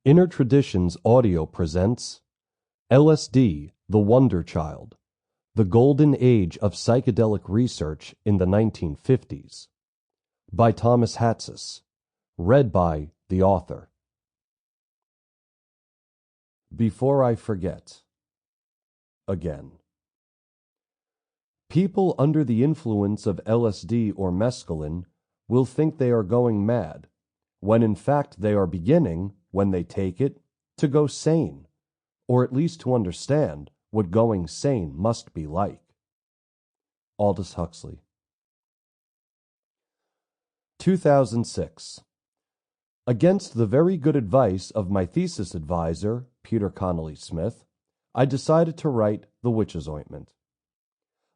Inner Traditions Audio presents LSD, the Wonder Child, the Golden Age of Psychedelic Research in the 1950s, by Thomas Hatsis, read by the author. Before I forget, again. People under the influence of LSD or mescaline will think they are going mad, when in fact they are beginning, when they take it, to go sane, or at least to understand what going sane must be like. Aldous Huxley. 2006. Against the very good advice of my thesis advisor, Peter Connolly Smith, I decided to write The Witch's Ointment.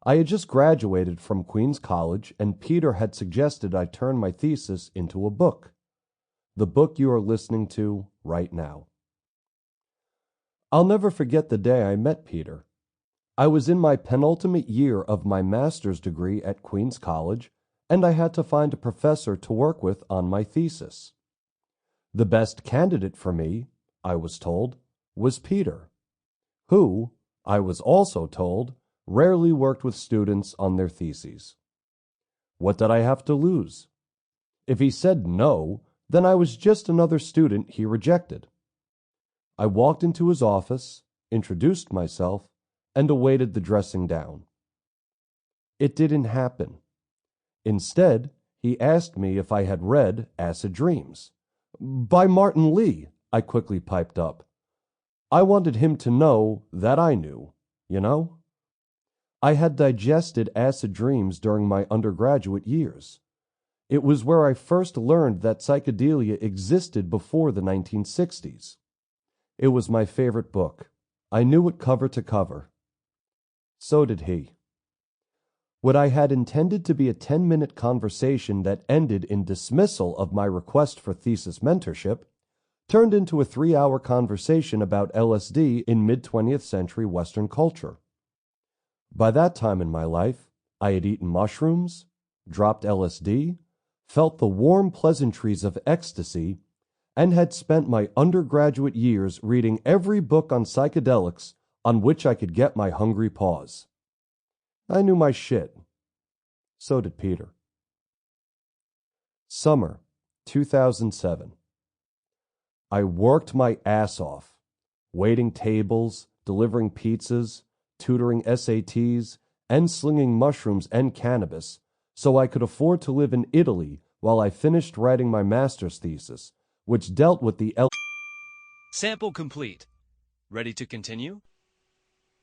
I had just graduated from Queen's College, and Peter had suggested I turn my thesis into a book. The book you are listening to right now. I'll never forget the day I met Peter. I was in my penultimate year of my master's degree at Queen's College, and I had to find a professor to work with on my thesis. The best candidate for me, I was told, was Peter, who, I was also told, rarely worked with students on their theses. What did I have to lose? If he said no, then I was just another student he rejected. I walked into his office, introduced myself, and awaited the dressing down. It didn't happen. Instead, he asked me if I had read Acid Dreams. By Martin Lee, I quickly piped up. I wanted him to know that I knew, you know? I had digested Acid Dreams during my undergraduate years. It was where I first learned that psychedelia existed before the 1960s. It was my favorite book. I knew it cover to cover. So did he. What I had intended to be a 10-minute conversation that ended in dismissal of my request for thesis mentorship turned into a 3-hour conversation about LSD in mid-20th century Western culture. By that time in my life, I had eaten mushrooms, dropped LSD, felt the warm pleasantries of ecstasy, and had spent my undergraduate years reading every book on psychedelics on which I could get my hungry paws. I knew my shit. So did Peter. Summer, 2007. I worked my ass off, waiting tables, delivering pizzas, tutoring SATs, and slinging mushrooms and cannabis, so I could afford to live in Italy while I finished writing my master's thesis, which dealt with the Sample complete. Ready to continue?